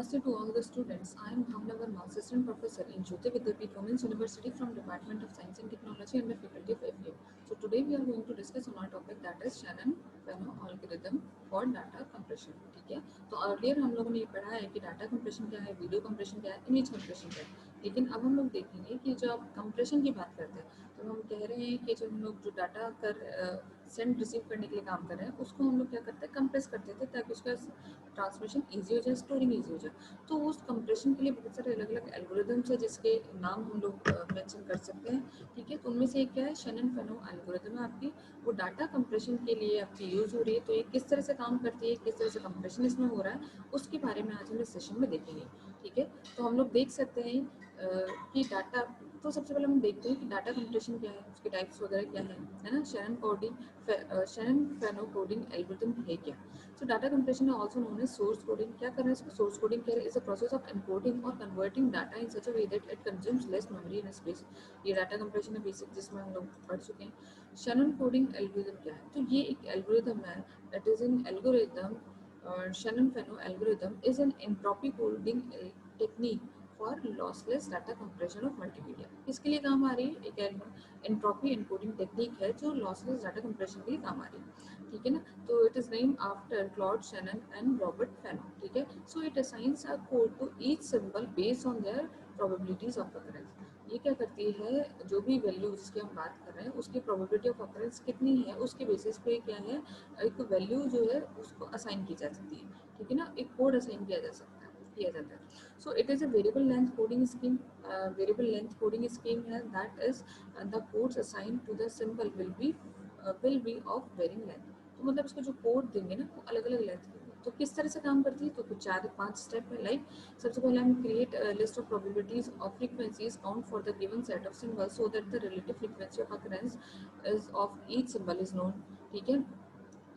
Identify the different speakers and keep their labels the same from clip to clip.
Speaker 1: Namaste to all the students. I am Bhavna Verma, Assistant Professor in Jyoti Vidyapeeth Women's University from Department of Science and Technology and the Faculty of FA. So today we are going to discuss on our topic that is Shannon-Fano algorithm for data compression. ठीक है, तो earlier हम लोगों ने ये पढ़ा है कि डाटा कंप्रेशन क्या है, वीडियो कंप्रेशन क्या है, इमेज कंप्रेशन क्या है. लेकिन अब हम लोग देखेंगे कि जब कंप्रेशन की बात करते हैं तो हम कह रहे हैं कि जब हम लोग जो डाटा सेंड रिसीव करने के लिए काम कर रहे हैं उसको हम लोग क्या करते हैं, कंप्रेस करते थे ताकि उसका ट्रांसमिशन ईजी हो जाए, स्टोरिंग ईजी हो जाए. तो उस कंप्रेशन के लिए बहुत सारे अलग अलग एल्गोरिदम्स है जिसके नाम हम लोग मेंशन कर सकते हैं. ठीक है, तो उनमें से एक क्या है, शेनन-फेनो एल्गोरिदम है आपकी. वो डाटा कंप्रेशन के लिए आपकी यूज़ हो रही है. तो ये किस तरह से काम करती है, किस तरह से कंप्रेशन इसमें हो रहा है, उसके बारे में आज हम इस सेशन में देखेंगे. ठीक है, तो हम लोग देख सकते हैं कि डाटा, तो सबसे पहले हम देखते हैं कि डाटा कंप्रेशन क्या है, उसके टाइप्स वगैरह क्या है ना. शेनन-फेनो कोडिंग एल्गोरिदम है क्या. So data compression is also known as source coding. क्या कर रहे हैं इसको, source coding कह रहे हैं, is a process of encoding or converting data in such a way that it consumes less memory and space. ये data compression है बेसिक, जिसमें हम लोग पढ़ चुके हैं. Shannon coding algorithm क्या है, तो ये एक algorithm है. It is an algorithm. Shannon-Fano algorithm is an entropy coding technique for lossless data compression of multimedia. किसके लिए काम आ रही है, एक एंट्रोपी एनकोडिंग टेक्निक है जो लॉसलेस डाटा कंप्रेशन के लिए काम आ रही है. ठीक है ना, तो it is name after Claude Shannon and Robert Fano. ठीक है, so it assigns a code to each symbol based on their probabilities of occurrence. ये क्या करती है, जो भी वैल्यू जिसकी हम बात कर रहे हैं उसकी प्रोबेबिलिटी ऑफ अकरेंस कितनी है उसके बेसिस पे क्या है, एक वैल्यू जो है उसको असाइन की जा सकती है. ठीक है ना, एक कोड असाइन किया जा सकता है, किया जाता है. So it is a variable length coding scheme. Variable length coding scheme है, that is the codes assigned to the symbol will be of varying length. तो मतलब इसको जो कोड देंगे ना वो अलग अलग लेंथ के होंगे. तो किस तरह से काम करती है, तो कुछ 4-5 स्टेप है. लाइक सबसे पहले हम create list of probabilities of frequencies count for the given set of symbols so that the relative frequency of occurrence is of each symbol is known. ठीक है,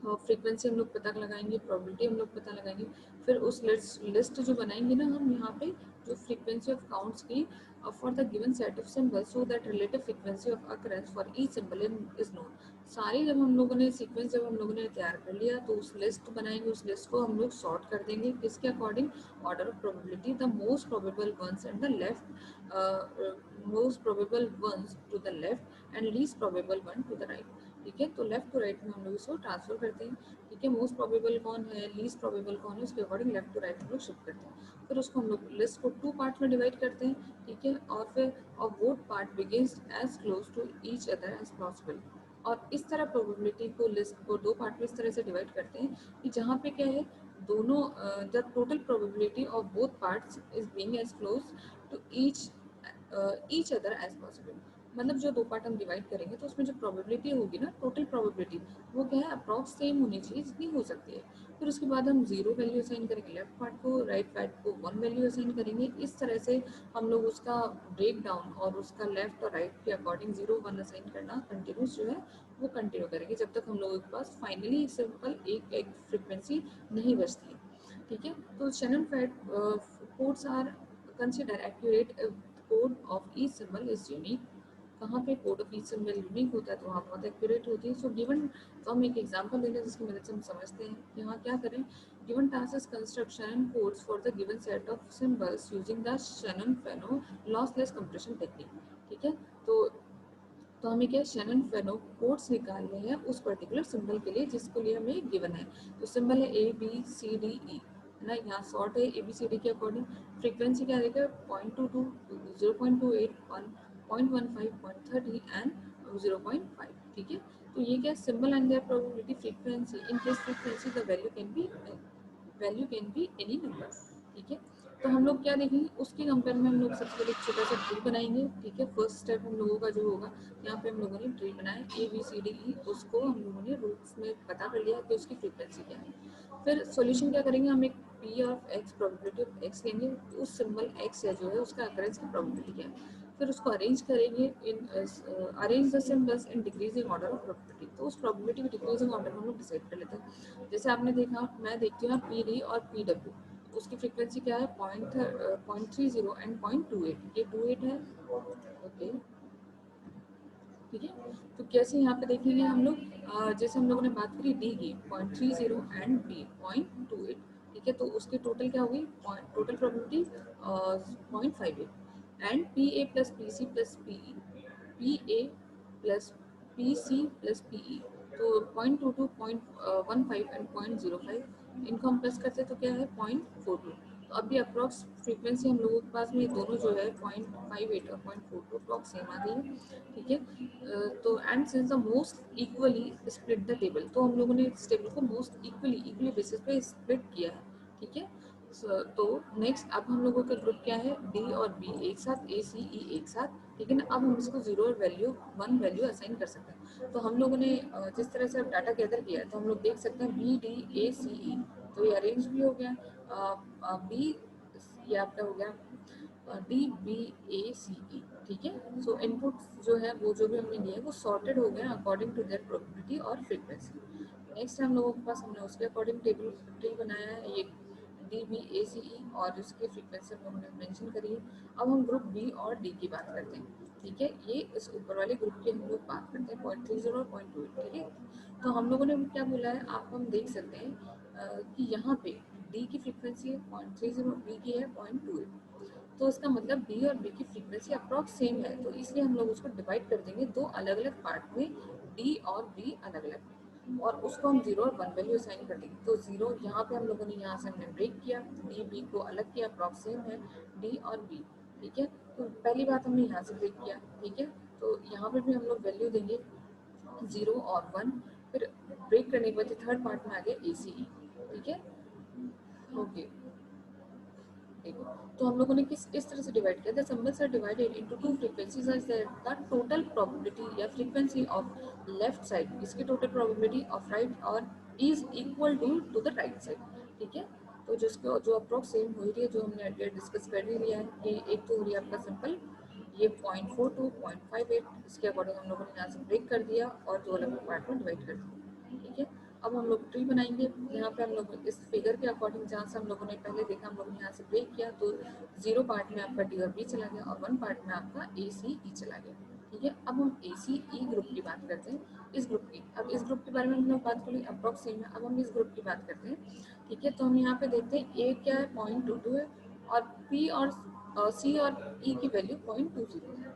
Speaker 1: फ्रीक्वेंसी हम लोग पता लगाएंगे, प्रोबेबिलिटी हम लोग पता लगाएंगे. फिर उस लिस्ट जो बनाएंगे ना हम यहाँ पे, जो फ्रीक्वेंसी ऑफ काउंट्स की for the given set of symbols so that relative frequency of occurrence for each symbol is known. सारी जब हम लोगों ने सीक्वेंस जब हम लोगों ने तैयार कर लिया तो उस लिस्ट बनाएंगे, उस लिस्ट को हम लोग सॉर्ट कर देंगे किसके according, order of probability, the most probable ones and the left, most probable ones to the left and least probable one to the right. ठीक है, तो लेफ्ट टू राइट में हम लोग इसको ट्रांसफर करते हैं. ठीक है, मोस्ट प्रोबेबल कौन है, लीस्ट प्रोबेबल कौन है, उसके अकॉर्डिंग लेफ्ट टू राइट हम लोग शिफ्ट करते हैं. फिर उसको हम लोग लिस्ट को 2 पार्ट में डिवाइड करते हैं. ठीक है, और फिर और both part begins as close to each other as possible. और इस तरह प्रोबेबिलिटी को, लिस्ट को 2 पार्ट में इस तरह से डिवाइड करते हैं कि जहाँ पे क्या है, दोनों the total probability of both parts is being as close to each other as possible. मतलब जो 2 पार्ट हम डिवाइड करेंगे तो उसमें जो प्रोबेबिलिटी होगी ना, टोटल प्रोबेबिलिटी, वो क्या है, अप्रॉक्स सेम होनी चाहिए जितनी हो सकती है. फिर उसके बाद हम 0 वैल्यू असाइन करेंगे लेफ्ट पार्ट को, राइट पार्ट को 1 वैल्यू असाइन करेंगे. इस तरह से हम लोग उसका ब्रेक डाउन और उसका लेफ्ट और राइट के अकॉर्डिंग 0-1 असाइन करना कंटिन्यूस जो है वो कंटिन्यू करेंगे जब तक हम लोगों के पास फाइनली सिंपल एक फ्रिक्वेंसी नहीं बचती है. ठीक है, तो Shannon Fano codes are consider accurate. Code of each symbol is unique. कहाँ पे code of each symbol unique होता है तो वहाँ बहुत एक्यूरेट होती है. सो गिवन, तो हम एक एग्जांपल ले लें जिसकी मदद से हम समझते हैं. यहाँ क्या करें, given task is construction codes for the given set of symbols using the Shannon Fano lossless compression technique. ठीक है, तो हमें क्या, शैनन-फेनो कोड्स निकालने हैं उस पर्टिकुलर सिंबल के लिए जिसके लिए हमें गिवन है. तो सिंबल है ABCDE है ना, यहाँ सॉर्ट है ABCD के अकॉर्डिंग. फ्रीक्वेंसी क्या देगा, 0.22, 0.28, 0.15, 0.30 एंड 0.5. ठीक है, तो ये क्या, symbol and their probability frequency. In case frequency the value can be any number. ठीक है, तो हम लोग क्या देखेंगे, उसके कंपेयर में हम लोग सबसे पहले एक छोटा सा ट्री बनाएंगे. ठीक है, फर्स्ट स्टेप हम लोगों का जो होगा, यहाँ पे हम लोगों ने ट्री बनाया ABCDE, उसको हम लोगों ने रूट्स में पता कर लिया कि उसकी फ्रीक्वेंसी क्या है. फिर सॉल्यूशन क्या करेंगे, हम एक P of X probability of X लेंगे, उस सिंबल X है जो है उसका अकरेंस की प्रोबेबिलिटी क्या है. फिर उसको अरेंज करेंगे in arrange the symbols in decreasing order of probability. तो उस प्रोबेबिलिटी की डिक्रीजिंग ऑर्डर हम लोग डिसाइड कर लेते हैं. जैसे आपने देखा, मैं देखती हूँ PD और PW, उसकी फ्रीक्वेंसी क्या है, 0.30 एंड 0.28. ये 28 है. ओके, ठीक है, तो कैसे यहाँ पे देखेंगे हम लोग, जैसे हम लोगों ने बात करी D की 0.30 एंड B 0.28. ठीक है, तो उसकी टोटल क्या होगी, total probability 0.58 and P A plus P C plus PE, P A plus P C plus PE, तो 0.22, 0.15 एंड 0.05, इनको हम प्लस करते हैं तो क्या है 0.42। तो अभी अप्रॉक्स फ्रीक्वेंसी हम लोगों के पास में ये दोनों जो है 0.58 और 0.42 अप्रॉक्स सेम आ गई है, ठीक है। तो and since the most equally split the table, तो हम लोगों ने इस टेबल को मोस्ट इक्वली बेसिस पे स्प्लिट किया है, ठीक है। तो नेक्स्ट अब हम लोगों का ग्रुप क्या है, डी और बी एक साथ, ए सी ई एक साथ, लेकिन अब हम इसको zero value one value assign कर सकते हैं। तो हम लोगों ने जिस तरह से डाटा गैदर किया है, तो हम लोग देख सकते हैं बी डी ए सी ई, तो ये अरेंज भी हो गया, बी ये आपका हो गया डी बी ए सी ई, ठीक है। सो इनपुट जो है वो जो भी हमने लिए वो सॉर्टेड हो गया अकॉर्डिंग टू देयर प्रोबेबिलिटी और फ्रीक्वेंसी। नेक्स्ट हम लोगों के पास हमने उसके अकॉर्डिंग टेबल ट्री बनाया है, ये डी बी ए सी ई, और उसकी फ्रीक्वेंसी हम लोगों ने मेंशन करी है। अब हम ग्रुप बी और डी की बात करते हैं, ठीक है। ये इस ऊपर वाले ग्रुप की हम लोग बात करते हैं 0.30 और 0.28, ठीक है। तो हम लोगों ने क्या बोला है, आप हम देख सकते हैं कि यहाँ पे डी की फ्रीक्वेंसी है 0.30, बी की है 0.28, तो इसका मतलब बी और बी की फ्रीक्वेंसी अप्रॉक्स सेम है, तो इसलिए हम लोग उसको डिवाइड कर देंगे दो अलग अलग पार्ट में, डी और बी अलग अलग, और उसको हम जीरो और वन वैल्यू असाइन कर देंगे। तो जीरो यहाँ पे हम लोगों ने यहाँ से हमने ब्रेक किया, डी बी को अलग किया, अप्रॉक्स सेम है डी और बी, ठीक है। तो पहली बात हमने यहाँ से ब्रेक किया, ठीक है। तो यहाँ पे भी हम लोग वैल्यू देंगे जीरो और वन, फिर ब्रेक करने के बाद थर्ड पार्ट में आ गया ए सी ई, ठीक है। ओके, ठीक है। तो हम लोगों ने किस तरह से डिवाइड किया, the symbols are divided into two frequencies such that the total probability या फ्रीक्वेंसी ऑफ लेफ्ट साइड, इसकी टोटल प्रोबेबिलिटी ऑफ राइट और is equal to the right side, ठीक है। तो जिसको जो अप्रोक्स सेम हो रही है, जो हमने अर्लियर डिस्कस कर ही लिया है कि एक तो हो रही है आपका सिंपल ये 0.42 0.58, इसके अकॉर्डिंग हम लोगों ने यहाँ से ब्रेक कर दिया और दो अलग पार्ट में डिवाइड कर दिया, ठीक है। अब हम लोग ट्री बनाएंगे, यहाँ पे हम लोग इस फिगर के अकॉर्डिंग जहाँ से हम लोगों ने पहले देखा, हम लोगों ने यहाँ से ब्रेक किया, तो जीरो पार्ट में आपका डी और बी चला गया और वन पार्ट में आपका ए सी ई चला गया, ठीक है। अब हम ए सी ई ग्रुप की बात करते हैं, इस ग्रुप की। अब इस ग्रुप के बारे में हम लोग बात करें अप्रॉक्स सेम है, अब हम इस ग्रुप की बात करते हैं, ठीक है। तो हम यहाँ पे देखते हैं ए क्या है 0.22 है, और पी और सी और ई की वैल्यू 0.20 है,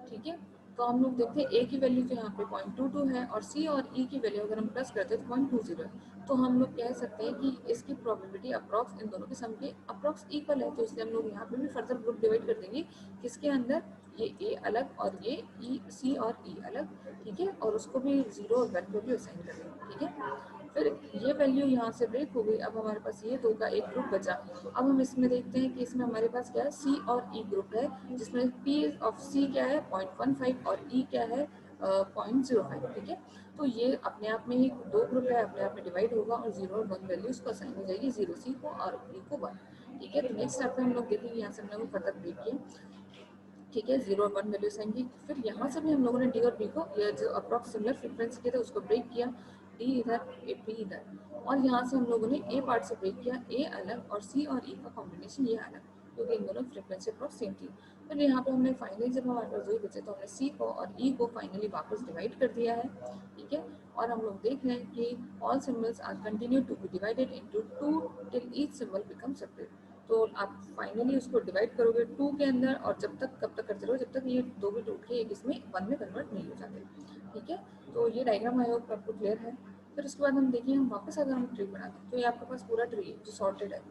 Speaker 1: ठीक है। तो हम लोग देखते हैं ए की वैल्यू तो यहाँ पे 0.22 है, और सी और ई की वैल्यू अगर हम प्लस करते हैं तो 0.20 है, तो हम लोग कह सकते हैं कि इसकी प्रोबेबिलिटी अप्रॉक्स इन दोनों के सम के अप्रॉक्स इक्वल है। तो इसलिए हम लोग यहाँ पे भी फर्दर ग्रुप डिवाइड कर देंगे, किसके अंदर, ये ए अलग और ये ई सी और ई अलग, ठीक है, और उसको भी जीरो और वन को भी असाइन कर देंगे, ठीक है। फिर ये वैल्यू यहाँ से ब्रेक हो गई, अब हमारे पास ये दो का एक ग्रुप बचा। अब हम इसमें देखते हैं कि इसमें हमारे पास क्या है, सी और ई ग्रुप है, जिसमें पी ऑफ सी क्या है 0.15 और ई क्या है 0.05, ठीक है। तो ये अपने आप में ही दो ग्रुप है, अपने आप में डिवाइड होगा और जीरो और वन वैल्यू उसको असाइन हो जाएगी, जीरो सी को और ई को वन, ठीक है। तो नेक्स्ट स्टेप पे हम लोग देखेंगे, यहाँ से हम लोग फर्दर ब्रेक किया, ठीक है, जीरो और वन वैल्यू असाइन की। फिर यहाँ से भी हम लोगों ने डी और बी को, ये जो अप्रॉक्स सिमिलर फ्रीक्वेंसी के थे उसको ब्रेक किया, डी इधर बी इधर, और यहाँ से हम लोगों ने ए पार्ट से ब्रेक किया, ए अलग और सी और ई का कॉम्बिनेशन ये अलग, क्योंकि इन दोनों फ्रीक्वेंसी अप्रॉक्स सेम थी। फिर यहाँ पे हमने फाइनली जब हमारे पास दो ही बचे, तो हमने सी को और ई को फाइनली वापस डिवाइड कर दिया है, ठीक है। और हम लोग देख रहे हैं कि all symbols are continue to be divided into two till each symbol become separate. तो आप फाइनली उसको डिवाइड करोगे टू के अंदर, और जब तक कब तक करते रहो जब तक ये दो भी टूट के एक इसमें वन में कन्वर्ट नहीं हो जाते, ठीक है। तो ये डायग्राम आई होप आपको क्लियर है। फिर उसके बाद हम देखिए, हम वापस अगर हम ट्री बनाते हैं, तो ये आपके पास पूरा ट्री है जो सॉर्टेड है,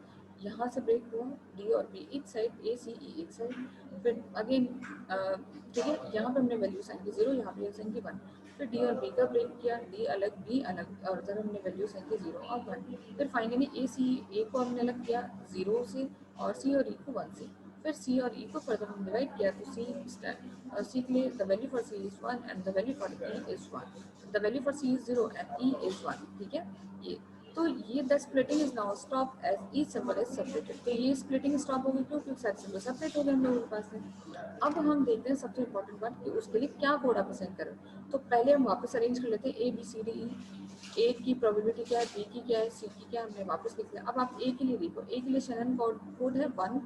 Speaker 1: यहाँ से ब्रेक हुआ डी और बी एक साइड, ए सी ई एक साइड, फिर अगेन ठीक है, यहाँ पे हमने वैल्यू साइन की जीरो, यहाँ पे साइन की वन, फिर डी और बी का ब्रेक किया, डी अलग बी अलग, और इधर हमने वैल्यू साइन की जीरो और वन, फिर फाइनली ए सी ए को हमने अलग किया जीरो से, और सी और ई को वन से, फिर सी और ई को फर्दर हम डिवाइड किया, तो सी के लिए the value for C is one and the value for E is one, the value for C is zero and E is one, ठीक है। ये तो ये the splitting is now stop as each symbol is separated, तो ये splitting stop हो गई क्योंकि सारे सिंबल सेपरेट हो गए हम लोगों के पास में। अब हम देखते हैं सबसे इंपॉर्टेंट बात कि उसके लिए क्या कोड आप असाइन करें। तो पहले हम वापस अरेंज कर लेते हैं A B C D E, ए की प्रोबेबिलिटी क्या है, बी की क्या है, सी की क्या है, हमने वापस लिख लिया। अब आप ए के लिए देखो, ए के लिए शैनन कोड है 10,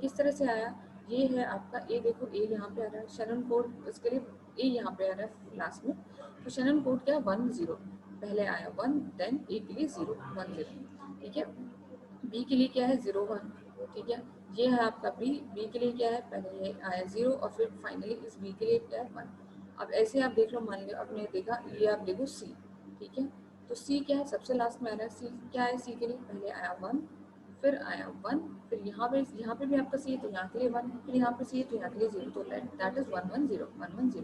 Speaker 1: किस तरह से आया, ये है आपका ए, देखो ए यहाँ पे आ रहा है, शैनन कोड इसके लिए ए यहाँ पे आ रहा है लास्ट में, तो शैनन कोड क्या है 10, पहले आया वन, देन ए के लिए जीरो, 10, ठीक है। बी के लिए क्या है 0 1, ठीक है। ये है आपका बी, बी के लिए क्या है, पहले ये आया 0 और फिर फाइनली इस बी के लिए क्या है 1। अब ऐसे आप देख लो, मान लो आपने देखा, ये आप देखो सी, ठीक है। तो सी क्या है, सबसे लास्ट में आ रहा है सी, क्या है सी के लिए, पहले आया 1, फिर आया 1, फिर यहाँ पे भी आपका सी है तो यहाँ के लिए 1, फिर यहाँ पे सी है तो यहाँ के लिए 0, तो दैट इज 1 1 0 1 1 0।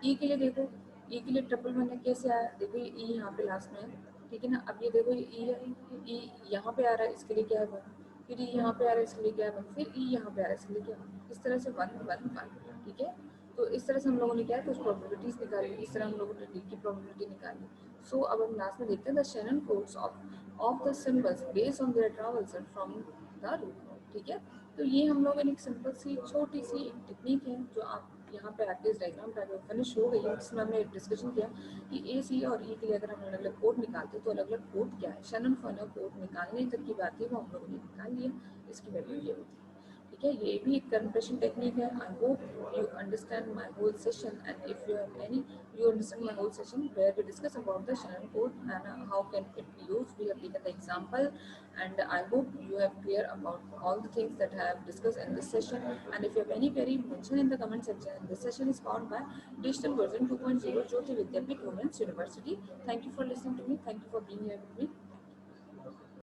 Speaker 1: ई के लिए देखो, ई के लिए ट्रिपल 1 है, कैसे आया, देखो ये ई यहाँ पे लास्ट में है, ठीक है ना। अब ये देखो ये ई है, ई यहाँ पे आ रहा है, इसके लिए क्या है 1, फिर ई यहाँ पे आ रहा है, इसके लिए क्या है 1, फिर ई यहाँ पे आ रहा है, इसके लिए क्या है 1, इस तरह से 1 1 1, ठीक है। तो इस तरह से हम लोगों ने क्या है, कुछ प्रोबेबिलिटीज निकाली, इस तरह हम लोगों ने डी की प्रोबेबिलिटी निकाली। सो अब हम लास्ट में देखते हैं the Shannon codes of the symbols based on their travels from the root node, ठीक है। तो ये हम लोगों ने एक सिंपल सी छोटी सी एक टेक्निक है जो आप यहाँ पे आपके इस डायग्राम पर फिनिश हो गई है, जिसमें हमने डिस्कशन किया कि ए सी और ई के लिए अगर हम अलग अलग कोड निकालते हैं तो अलग अलग कोड क्या है, शेनन फर्नर कोड निकालने तक की बात थी, वो हम लोगों ने निकाल लिया, इसकी वैल्यू ये होती है, ठीक है। ये भी एक कंप्रेशन टेक्निक है। I hope you understand my whole session, and if you have any, you understand my whole session where we discuss about the Shannon code and how can it be used. We have taken the example, and I hope you have clear about all the things that I have discussed in this session. And if you have any query, mention in the comment section. And this session is powered by Digital Version 2.0 Jyoti Vidyapit Women's University. Thank you for listening to me. Thank you for being here with me.